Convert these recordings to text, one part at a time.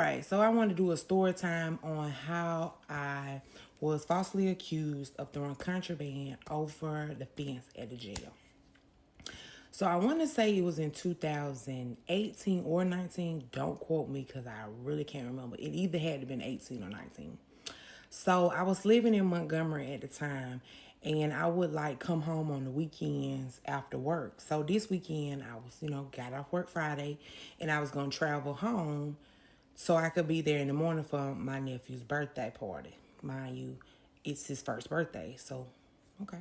right, so I want to do a story time on how I was falsely accused of throwing contraband over the fence at the jail. So I want to say it was in 2018 or 19. Don't quote me because I really can't remember. It either had to been 18 or 19. So I was living in Montgomery at the time, and I would like come home on the weekends after work. So this weekend I was, got off work Friday, and I was gonna travel home so I could be there in the morning for my nephew's birthday party. Mind you, it's his first birthday, so okay.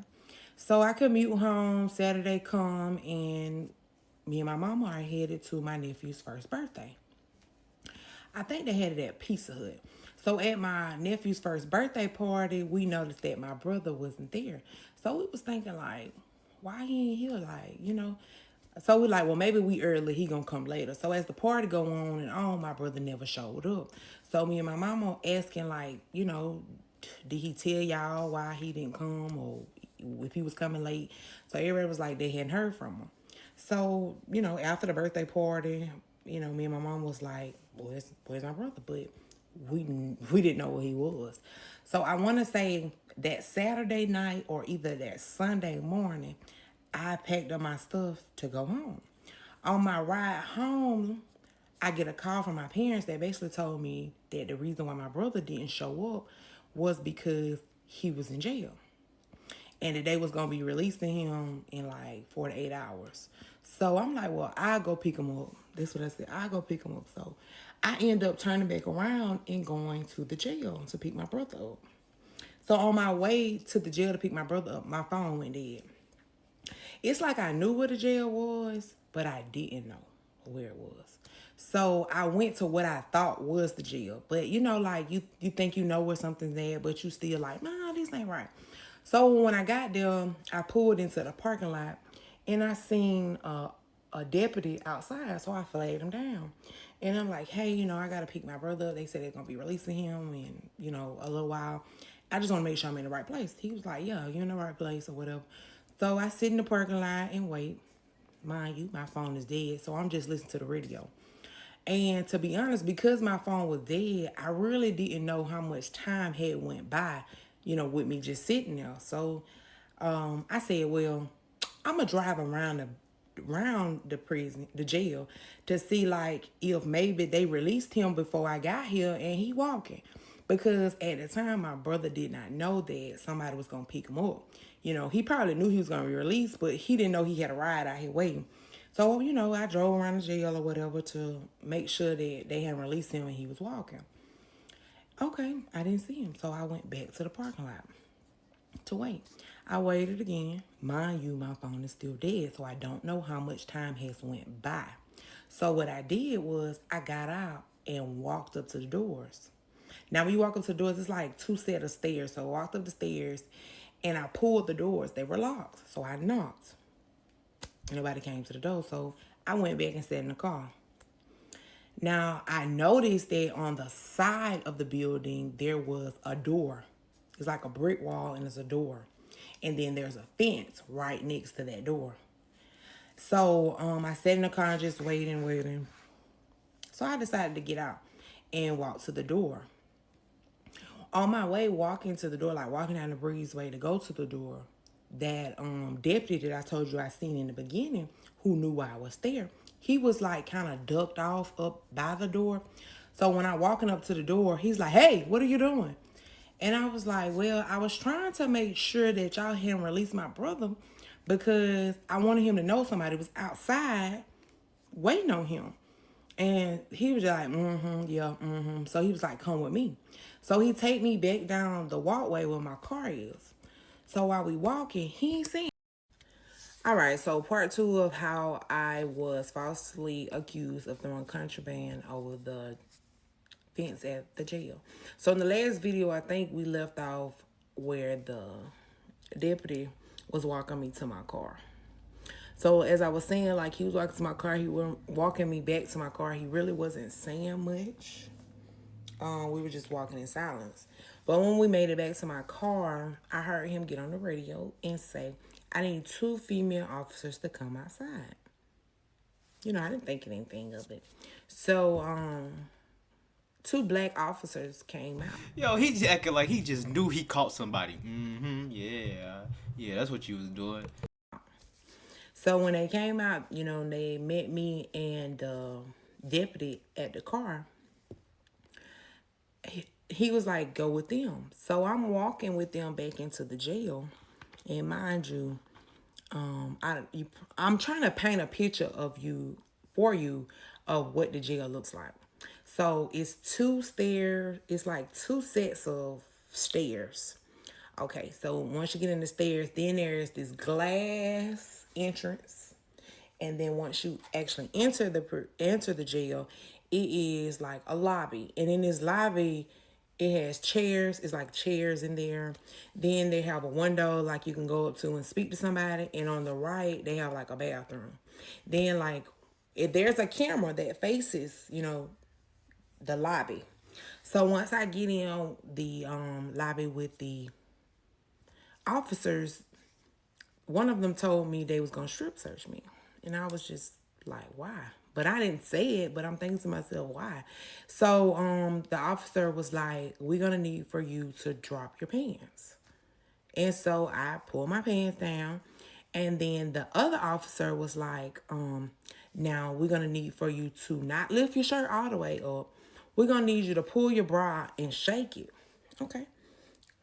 So I commute home Saturday come, and me and my mama are headed to my nephew's first birthday. I think they had it at Pizza Hut. So at my nephew's first birthday party, we noticed that my brother wasn't there. So we was thinking like, why he ain't here? So we like, well, maybe we early, he gonna come later. So as the party go on and on, my brother never showed up. So me and my mama asking like, did he tell y'all why he didn't come or if he was coming late? So everybody was like, they hadn't heard from him. So, after the birthday party, me and my mom was like, where's my brother? But we didn't know where he was. So I want to say that Saturday night or either that Sunday morning, I packed up my stuff to go home. On my ride home, I get a call from my parents that basically told me that the reason why my brother didn't show up was because he was in jail and that they was gonna be releasing him in like 48 hours. So I'm like, well, I'll go pick him up. That's what I said. I'll go pick him up. So I end up turning back around and going to the jail to pick my brother up. So on my way to the jail to pick my brother up, my phone went dead. It's like I knew where the jail was, but I didn't know where it was. So I went to what I thought was the jail. But like you think you know where something's at, but you still like, nah, this ain't right. So when I got there, I pulled into the parking lot and I seen a deputy outside. So I flagged him down. And I'm like, hey, I got to pick my brother up. They said they're going to be releasing him in, a little while. I just want to make sure I'm in the right place. He was like, yeah, you're in the right place or whatever. So I sit in the parking lot and wait. Mind you, my phone is dead. So I'm just listening to the radio. And to be honest, because my phone was dead, I really didn't know how much time had went by, with me just sitting there. So I said, well, I'm gonna drive around the prison, the jail, to see like if maybe they released him before I got here and he walking. Because at the time my brother did not know that somebody was gonna pick him up. He probably knew he was gonna be released, but he didn't know he had a ride out here waiting. So, I drove around the jail or whatever to make sure that they hadn't released him and he was walking. Okay, I didn't see him. So I went back to the parking lot to wait. I waited again. Mind you, my phone is still dead, so I don't know how much time has went by. So what I did was I got out and walked up to the doors. Now when you walk up to the doors, it's like two set of stairs. So I walked up the stairs and I pulled the doors. They were locked. So I knocked. Nobody came to the door, so I went back and sat in the car. Now, I noticed that on the side of the building, there was a door. It's like a brick wall and there's a door. And then there's a fence right next to that door. So I sat in the car just waiting. So I decided to get out and walk to the door. On my way walking to the door, like walking down the breezeway to go to the door, that deputy that I told you I seen in the beginning, who knew I was there, he was like kind of ducked off up by the door. So when I walking up to the door, he's like, hey, what are you doing? And I was like, well, I was trying to make sure that y'all hadn't released my brother because I wanted him to know somebody was outside waiting on him. And he was like, yeah, So he was like, come with me. So he take me back down the walkway where my car is. So while we walking, he ain't seen. All right, so part two of how I was falsely accused of throwing contraband over the fence at the jail. So in the last video, I think we left off where the deputy was walking me to my car. So as I was saying, like he was walking to my car, he was walking me back to my car. He really wasn't saying much. We were just walking in silence. But when we made it back to my car, I heard him get on the radio and say, I need 2 female officers to come outside. I didn't think anything of it. So two black officers came out. Yo, he just acting like he just knew he caught somebody. Yeah. Yeah, that's what you was doing. So when they came out, they met me and the deputy at the car. He was like, go with them. So I'm walking with them back into the jail. And mind you, I'm trying to paint a picture of you for you of what the jail looks like. So it's two stairs. It's like two sets of stairs. Okay, so once you get in the stairs, then there's this glass entrance, and then once you actually enter the jail, it is like a lobby, and in this lobby, it has chairs. It's like chairs in there. Then they have a window like you can go up to and speak to somebody, and on the right they have like a bathroom. Then like if there's a camera that faces the lobby. So once I get in the lobby with the officers, one of them told me they was gonna strip search me, and I was just like, why? But I didn't say it, but I'm thinking to myself, why? So the officer was like, we're gonna need for you to drop your pants. And so I pulled my pants down, and then the other officer was like, now we're gonna need for you to not lift your shirt all the way up. We're gonna need you to pull your bra and shake it. Okay.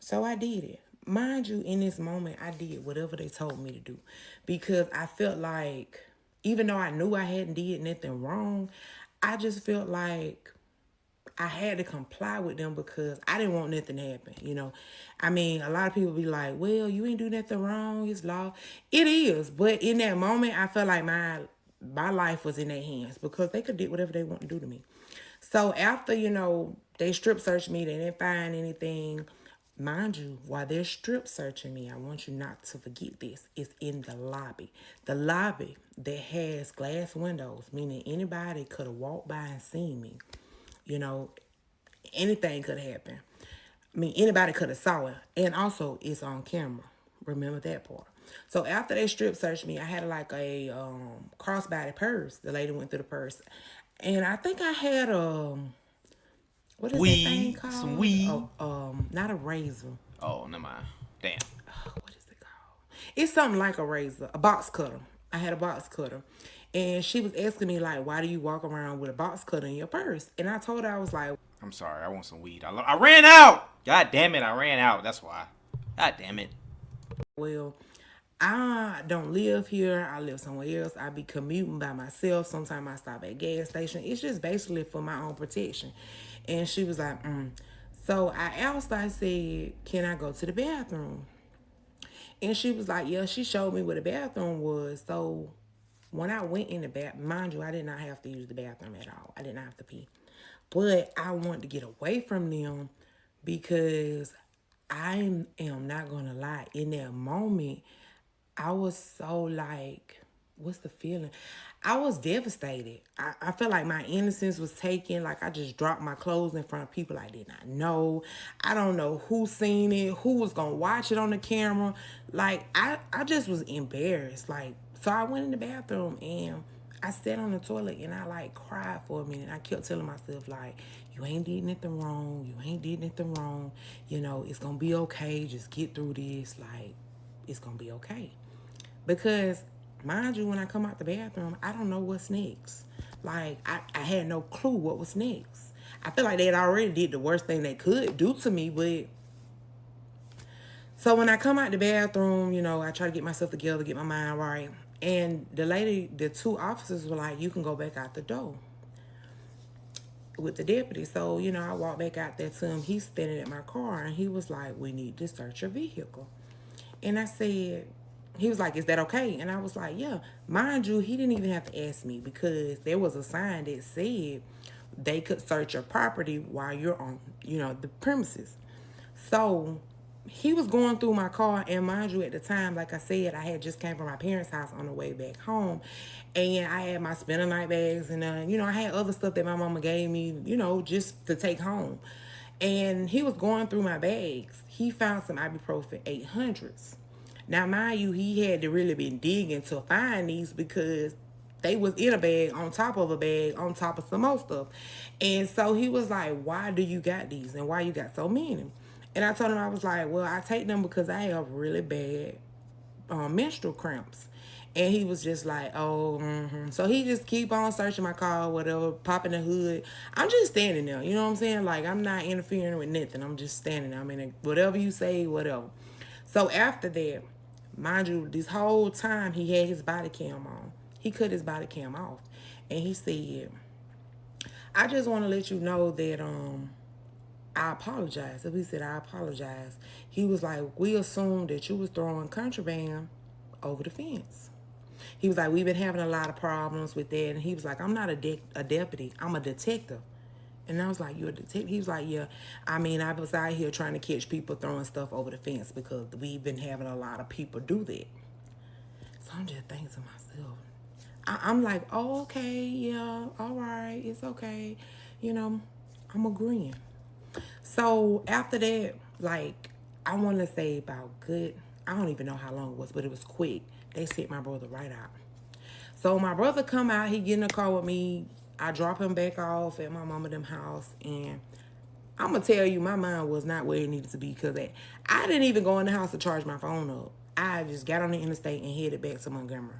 So I did it. Mind you, in this moment, I did whatever they told me to do, because I felt like, even though I knew I hadn't did nothing wrong, I just felt like I had to comply with them because I didn't want nothing to happen. I mean, a lot of people be like, well, you ain't do nothing wrong. It's law. It is. But in that moment, I felt like my life was in their hands because they could do whatever they want to do to me. So after, they strip searched me, they didn't find anything. Mind you, while they're strip searching me, I want you not to forget this. It's in the lobby. The lobby that has glass windows, meaning anybody could have walked by and seen me. You know, anything could happen. I mean, anybody could have saw it. And also, it's on camera. Remember that part. So after they strip searched me, I had like a crossbody purse. The lady went through the purse. And I think I had what is that thing Weed, some called? weed. Oh, not a razor. Oh, never mind. Damn. What is it called? It's something like a razor, a box cutter. I had a box cutter. And she was asking me, like, why do you walk around with a box cutter in your purse? And I told her, I was like, I'm sorry. I want some weed. I ran out. God damn it. I ran out. That's why. God damn it. well, I don't live here. I live somewhere else. I be commuting by myself. Sometimes I stop at gas station. It's just basically for my own protection. And she was like, So I asked, I said, can I go to the bathroom? And she was like, yeah, she showed me where the bathroom was. So when I went in the bathroom, mind you, I did not have to use the bathroom at all. I did not have to pee. But I wanted to get away from them because I am not going to lie. In that moment, I was so like, what's the feeling? I was devastated. I felt like my innocence was taken. Like I just dropped my clothes in front of people I did not know. I don't know who seen it, who was gonna watch it on the camera. Like I just was embarrassed. Like, so I went in the bathroom and I sat on the toilet and I like cried for a minute. I kept telling myself like, you ain't did nothing wrong. You ain't did nothing wrong. It's gonna be okay. Just get through this. Like, it's gonna be okay. Because, mind you, when I come out the bathroom, I don't know what's next. Like, I had no clue what was next. I feel like they had already did the worst thing they could do to me, but... So when I come out the bathroom, I try to get myself together, get my mind right. And the two officers were like, you can go back out the door with the deputy. So, I walked back out there to him. He's standing at my car, and he was like, we need to search your vehicle. And I said, he was like, is that okay? And I was like, yeah. Mind you, he didn't even have to ask me because there was a sign that said they could search your property while you're on, the premises. So he was going through my car, and mind you, at the time, like I said, I had just came from my parents' house on the way back home, and I had my spend a night bags, and I had other stuff that my mama gave me, just to take home. And he was going through my bags. He found some ibuprofen 800s. Now, mind you, he had to really been digging to find these because They was in a bag on top of a bag on top of some more stuff. And so he was like, why do you got these? And why you got so many? And I told him, I was like, well, I take them because I have really bad menstrual cramps. And he was just like, oh, mm-hmm. So he just keep on searching my car, whatever, popping the hood. I'm just standing there, you know what I'm saying? Like, I'm not interfering with nothing. I'm just standing there. I mean, whatever you say, whatever. So after that, mind you, this whole time he had his body cam on. He cut his body cam off. And he said, I just want to let you know that I apologize. So he said, I apologize. He was like, we assumed that you was throwing contraband over the fence. He was like, we've been having a lot of problems with that. And he was like, I'm not a deputy. I'm a detective. And I was like, you're a detective? He was like, yeah. I mean, I was out here trying to catch people throwing stuff over the fence because we've been having a lot of people do that. So I'm just thinking to myself, I'm like, oh, okay, yeah, all right, it's okay. You know, I'm agreeing. So after that, like, I want to say about good, I don't even know how long it was, but it was quick. They sent my brother right out. So my brother come out, he get in the car with me. I drop him back off at my mama them house, and I'm gonna tell you, my mind was not where it needed to be because I didn't even go in the house to charge my phone up. I just got on the interstate and headed back to Montgomery.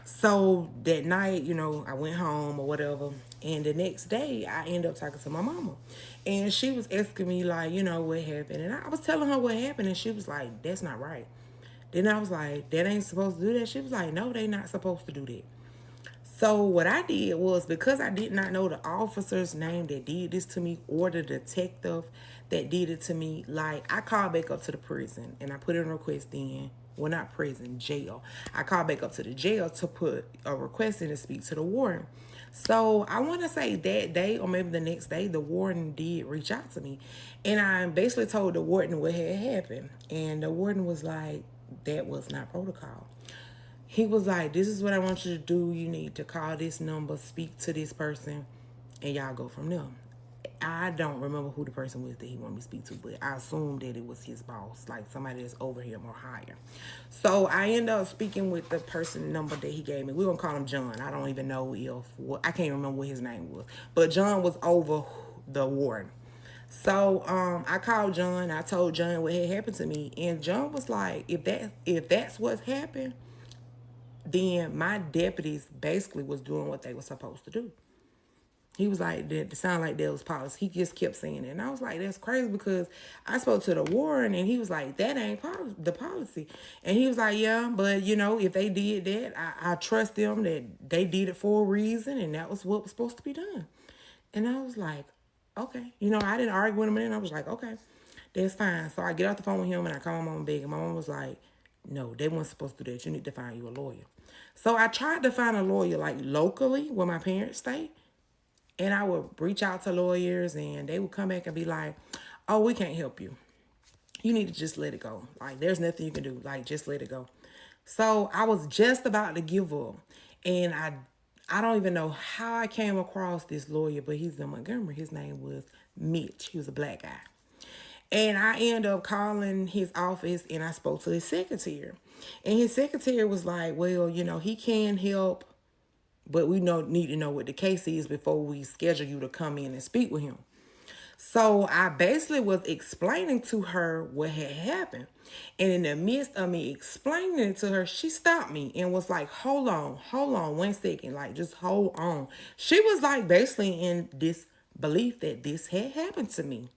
So that night, you know, I went home or whatever. And the next day, I ended up talking to my mama. And she was asking me, like, you know, what happened. And I was telling her what happened. And she was like, that's not right. Then I was like, that ain't supposed to do that. She was like, no, they not supposed to do that. So what I did was, because I did not know the officer's name that did this to me or the detective that did it to me, like, I called back up to the prison and I put in a request in. Well, not prison, jail. I called back up to the jail to put a request in to speak to the warden. So I want to say that day or maybe the next day, the warden did reach out to me. And I basically told the warden what had happened. And the warden was like, that was not protocol. He was like, this is what I want you to do. You need to call this number, speak to this person, and y'all go from there. I don't remember who the person was that he wanted me to speak to, but I assumed that it was his boss, like somebody that's over him or higher. So I ended up speaking with the person number that he gave me. We're going to call him John. I don't even know I can't remember what his name was. But John was over the warden. So I called John. I told John what had happened to me. And John was like, if that's what's happened, then my deputies basically was doing what they were supposed to do. He was like, that sound like that was policy. He just kept saying it. And I was like, that's crazy because I spoke to the warden and he was like, that ain't the policy. And he was like, yeah, but you know, if they did that, I trust them that they did it for a reason and that was what was supposed to be done. And I was like, okay. You know, I didn't argue with him and I was like, okay, that's fine. So I get off the phone with him and I call my mom back. And my mom was like, no, they weren't supposed to do that. You need to find you a lawyer. So I tried to find a lawyer like locally where my parents stay. And I would reach out to lawyers and they would come back and be like, oh, we can't help you. You need to just let it go. Like, there's nothing you can do. Like, just let it go. So I was just about to give up. And I don't even know how I came across this lawyer, but he's in Montgomery. His name was Mitch. He was a black guy. And I ended up calling his office and I spoke to his secretary. And his secretary was like, well, you know, he can help, but we need to know what the case is before we schedule you to come in and speak with him. So I basically was explaining to her what had happened. And in the midst of me explaining it to her, she stopped me and was like, hold on 1 second. Like, just hold on. She was like basically in this belief that this had happened to me.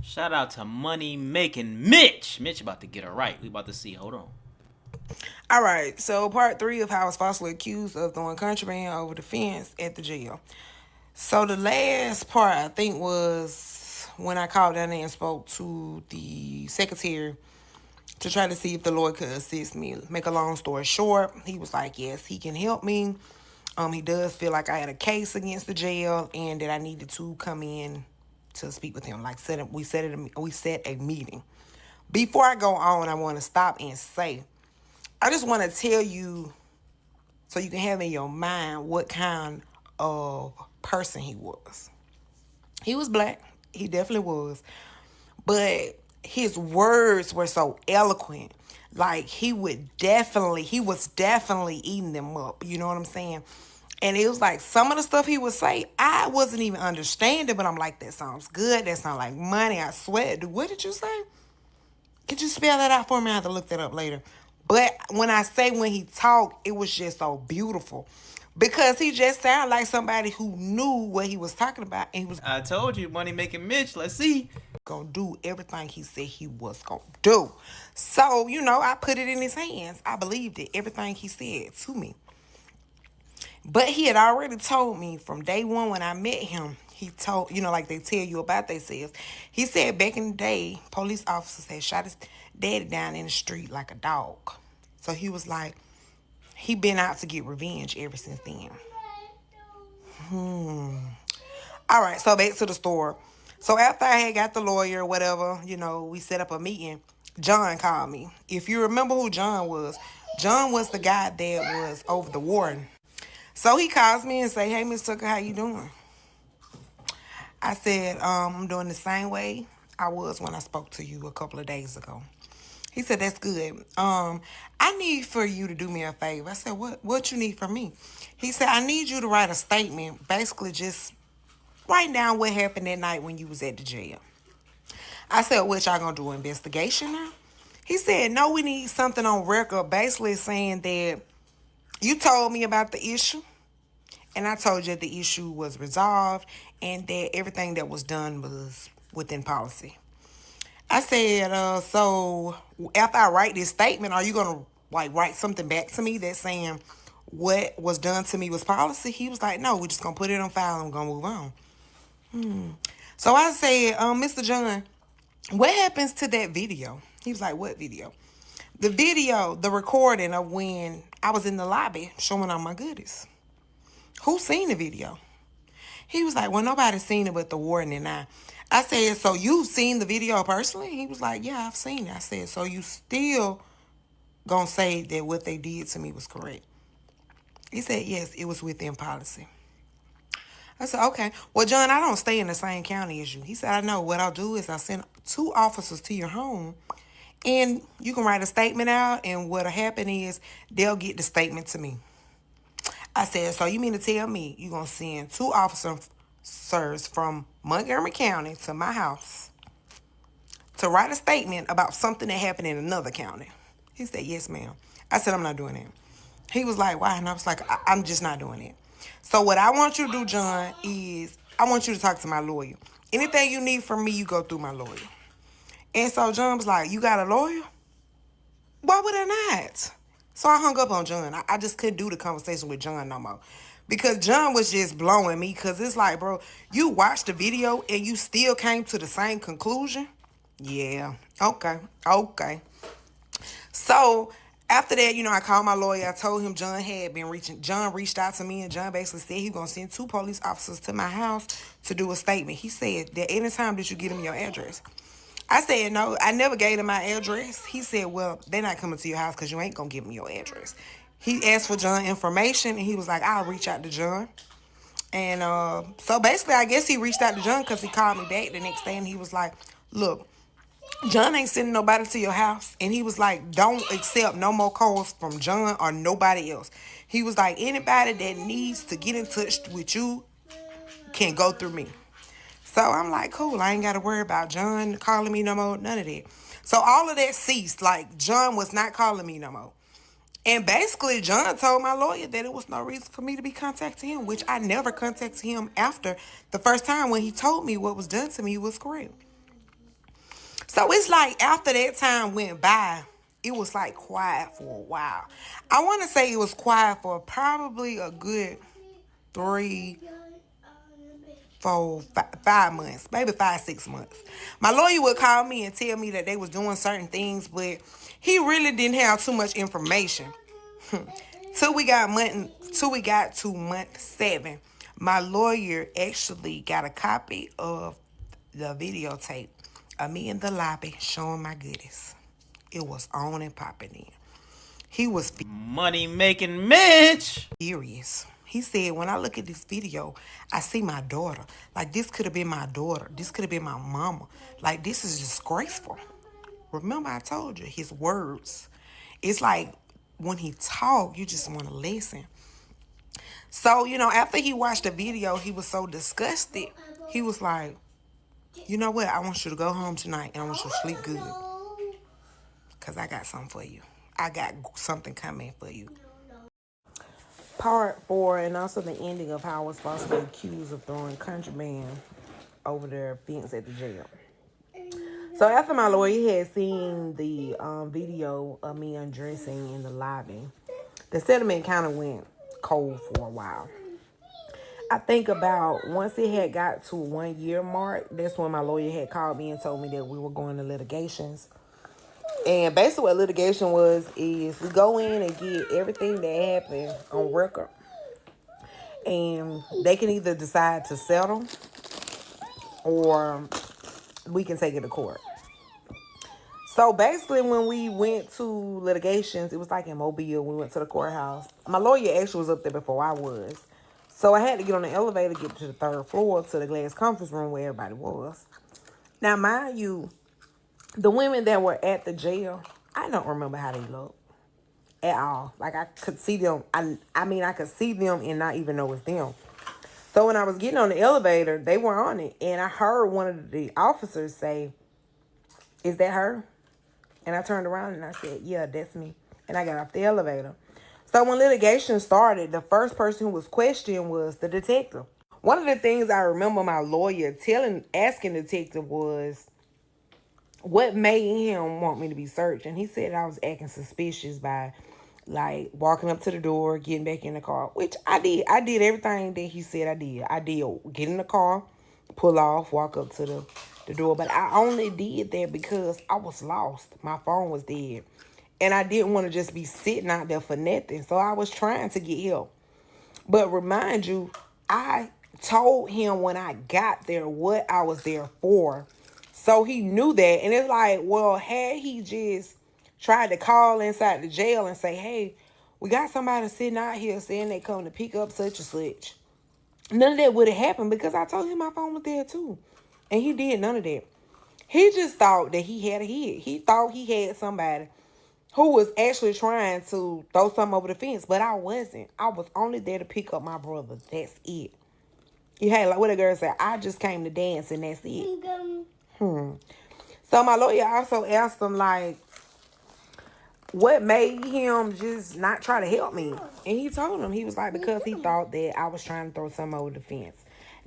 Shout out to money making Mitch. Mitch about to get it right. We about to see. Hold on. All right, so part 3 of how I was falsely accused of throwing contraband over the fence at the jail. So the last part, I think, was when I called down there and spoke to the secretary to try to see if the lawyer could assist me. Make a long story short, he was like, yes, he can help me. He does feel like I had a case against the jail and that I needed to come in to speak with him. Like we set a meeting. Before I go on, I want to stop and say, I just want to tell you so you can have in your mind what kind of person he was. He was black. He definitely was. But his words were so eloquent. Like he was definitely eating them up. You know what I'm saying? And it was like some of the stuff he would say, I wasn't even understanding, but I'm like, that sounds good. That sounds like money. I swear. What did you say? Could you spell that out for me? I have to look that up later. But when I say when he talked, it was just so beautiful. Because he just sounded like somebody who knew what he was talking about, and he was I told you, money making Mitch. Let's see. gonna do everything he said he was gonna do. So, I put it in his hands. I believed it, everything he said to me. But he had already told me from day one when I met him. He told, like they tell you about themselves. He said back in the day, police officers had shot his daddy down in the street like a dog. So he was like, he been out to get revenge ever since then. All right, so back to the story. So after I had got the lawyer, whatever, we set up a meeting. John called me. If you remember who John was the guy that was over the warden. So he calls me and say, "Hey, Miss Tucker, how you doing?" I said, "I'm doing the same way I was when I spoke to you a couple of days ago." He said, "That's good. I need for you to do me a favor." I said, What you need from me?" He said, "I need you to write a statement, basically just write down what happened that night when you was at the jail." I said, "What y'all gonna do, investigation now?" He said, "No, we need something on record, basically saying that you told me about the issue, and I told you that the issue was resolved, and that everything that was done was within policy." I said, "So after I write this statement, are you gonna write something back to me that's saying what was done to me was policy?" He was like, "No, we're just gonna put it on file and we're gonna move on." So I said, "Mr. John, what happens to that video?" He was like, "What video?" "The video, the recording of when I was in the lobby showing all my goodies. Who seen the video?" He was like, "Well, nobody's seen it but the warden and I." I said, "So you've seen the video personally?" He was like, "Yeah, I've seen it." I said, "So you still gonna say that what they did to me was correct?" He said, "Yes, it was within policy." I said, "Okay. Well, John, I don't stay in the same county as you." He said, "I know. What I'll do is I'll send 2 officers to your home, and you can write a statement out, and what'll happen is they'll get the statement to me." I said, "So you mean to tell me you're going to send 2 officers from Montgomery County to my house to write a statement about something that happened in another county?" He said, "Yes, ma'am." I said, "I'm not doing that." He was like, "Why?" And I was like, I'm just not doing it. So what I want you to do, John, is I want you to talk to my lawyer. Anything you need from me, you go through my lawyer." And so John was like, "You got a lawyer?" Why would I not? So I hung up on John. I just couldn't do the conversation with John no more. Because John was just blowing me. Because it's like, bro, you watched the video and you still came to the same conclusion? Yeah. Okay. Okay. So after that, I called my lawyer. I told him John reached out to me, and John basically said he was going to send 2 police officers to my house to do a statement. He said that anytime did you get him your address? I said, "No, I never gave him my address." He said, "Well, they're not coming to your house because you ain't going to give them your address." He asked for John information, and he was like, "I'll reach out to John." And so basically, I guess he reached out to John because he called me back the next day, and he was like, "Look, John ain't sending nobody to your house." And he was like, "Don't accept no more calls from John or nobody else." He was like, "Anybody that needs to get in touch with you can go through me." So I'm like, cool. I ain't got to worry about John calling me no more. None of that. So all of that ceased. Like, John was not calling me no more. And basically, John told my lawyer that it was no reason for me to be contacting him, which I never contacted him after the first time when he told me what was done to me was correct. So it's like after that time went by, it was like quiet for a while. I want to say it was quiet for probably a good 5 months, maybe 5, 6 months. My lawyer would call me and tell me that they was doing certain things, but he really didn't have too much information. Till we got to month 7, my lawyer actually got a copy of the videotape of me in the lobby showing my goodies. It was on and popping in. He was Money making Mitch. furious. He said, "When I look at this video, I see my daughter. Like, this could have been my daughter. This could have been my mama. Like, this is disgraceful." Remember, I told you his words. It's like when he talk, you just want to listen. So, after he watched the video, he was so disgusted. He was like, you know what? I want you to go home tonight and I want you to sleep good. Because I got something for you. I got something coming for you. Part 4, and also the ending of how I was falsely accused of throwing contraband over their fence at the jail. So after my lawyer had seen the video of me undressing in the lobby, the settlement kind of went cold for a while. I think about once it had got to 1 year mark, that's when my lawyer had called me and told me that we were going to litigations. And basically what litigation is we go in and get everything that happened on record. And they can either decide to settle or we can take it to court. So basically when we went to litigations, it was like in Mobile. We went to the courthouse. My lawyer actually was up there before I was. So I had to get on the elevator, get to the 3rd floor to the glass conference room where everybody was. Now, mind you, the women that were at the jail, I don't remember how they looked at all. Like, I could see them. I mean, I could see them and not even know it's them. So when I was getting on the elevator, they were on it. And I heard one of the officers say, "Is that her?" And I turned around and I said, "Yeah, that's me." And I got off the elevator. So when litigation started, the first person who was questioned was the detective. One of the things I remember my lawyer asking the detective was, what made him want me to be searched? And he said I was acting suspicious by, like, walking up to the door, getting back in the car, which I did. I did everything that he said I did. I did get in the car, pull off, walk up to the door. But I only did that because I was lost. My phone was dead. And I didn't want to just be sitting out there for nothing. So I was trying to get help. But remind you, I told him when I got there what I was there for. So he knew that. And it's like, well, had he just tried to call inside the jail and say, "Hey, we got somebody sitting out here saying they come to pick up such and such," none of that would have happened because I told him my phone was there too. And he did none of that. He just thought that he had a hit. He thought he had somebody who was actually trying to throw something over the fence, but I wasn't. I was only there to pick up my brother. That's it. You had, like what a girl said, I just came to dance and that's it. So my lawyer also asked him, like, what made him just not try to help me? And he told him, he was like, because he thought that I was trying to throw something over the fence.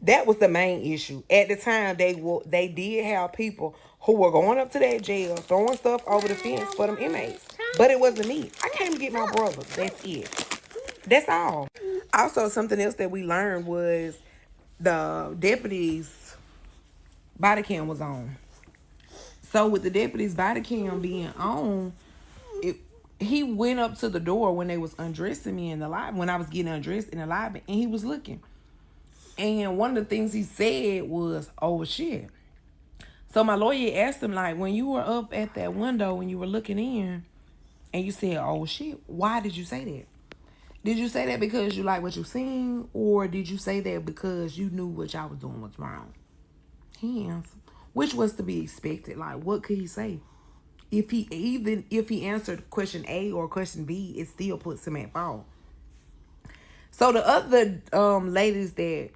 That was the main issue. At the time, they did have people who were going up to that jail, throwing stuff over the fence for them inmates. But it wasn't me. I came to get my brother. That's it. That's all. Also, something else that we learned was the deputy's body cam was on. So with the deputy's body cam being on, he went up to the door when they was undressing me in the lobby, when I was getting undressed in the lobby, and he was looking. And one of the things he said was, "Oh, shit." So my lawyer asked him, like, when you were up at that window, when you were looking in, and you said, "Oh, shit," why did you say that? Did you say that because you like what you seen, or did you say that because you knew what y'all was doing was wrong? He answered, which was to be expected. Like, what could he say? If he answered question A or question B, it still puts him at fault. So the other ladies that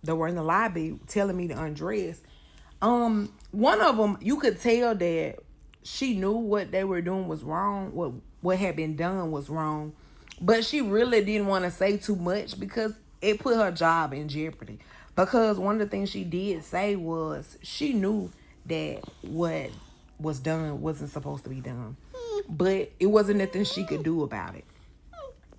were in the lobby telling me to undress, one of them, you could tell that she knew what they were doing was wrong, what had been done was wrong, but she really didn't want to say too much because it put her job in jeopardy. Because one of the things she did say was she knew that what was done wasn't supposed to be done, but it wasn't nothing she could do about it.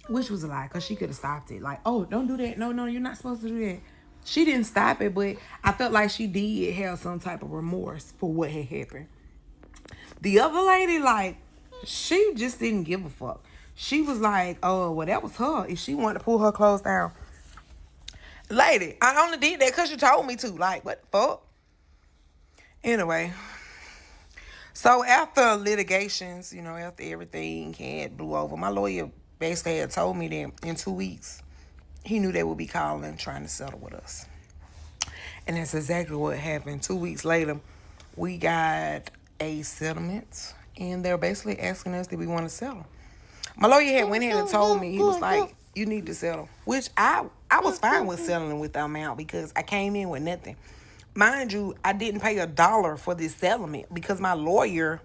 Which was a lie, because she could have stopped it. Like, "Oh, don't do that. No, you're not supposed to do that." She didn't stop it, but I felt like she did have some type of remorse for what had happened. The other lady, like, she just didn't give a fuck. She was like, "Oh, well, that was her. If she wanted to pull her clothes down." Lady, I only did that because you told me to. Like, what the fuck? Anyway. So after litigations, after everything had blew over, my lawyer basically had told me that in 2 weeks, he knew they would be calling trying to settle with us. And that's exactly what happened. 2 weeks later, we got a settlement, and they're basically asking us, do we want to settle? My lawyer had went ahead and told me, he was like, you need to settle. Which I was fine with settling with the amount because I came in with nothing. Mind you, I didn't pay $1 for this settlement because my lawyer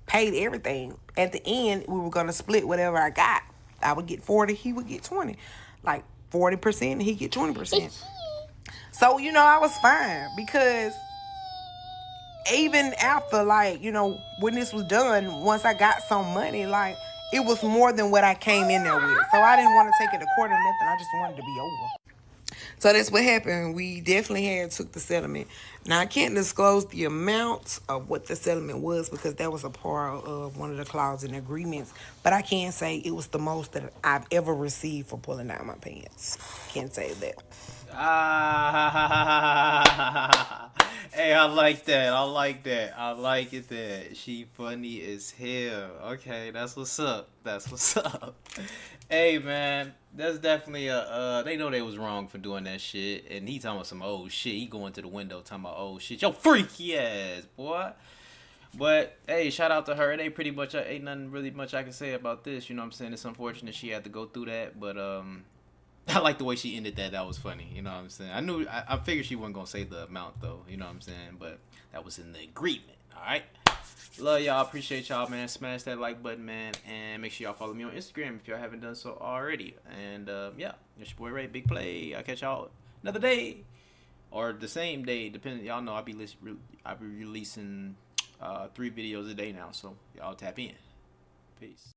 paid everything. At the end, we were gonna split whatever I got. I would get 40, he would get 20. Like 40%, he get 20%. So, I was fine because even after, like, when this was done, once I got some money, like, it was more than what I came in there with. So I didn't want to take it to court or nothing. I just wanted to be over. So that's what happened. We definitely took the settlement. Now, I can't disclose the amount of what the settlement was because that was a part of one of the clauses in agreements. But I can say it was the most that I've ever received for pulling out my pants. Can't say that. Hey, I like that. I like that. I like it that she funny as hell. Okay, that's what's up. That's what's up. Hey, man, that's definitely they know they was wrong for doing that shit. And he talking about some old shit. He going to the window talking about old shit. Yo, freaky ass, boy. But hey, shout out to her. It ain't pretty much ain't nothing really much I can say about this. You know what I'm saying? It's unfortunate she had to go through that, but I like the way she ended that. That was funny. You know what I'm saying? I figured she wasn't gonna say the amount though. You know what I'm saying? But that was in the agreement. All right. Love y'all. Appreciate y'all, man. Smash that like button, man, and make sure y'all follow me on Instagram if y'all haven't done so already. And yeah, it's your boy Ray. Big play. I'll catch y'all another day or the same day, depending. Y'all know I'll be releasing 3 videos a day now, so y'all tap in. Peace.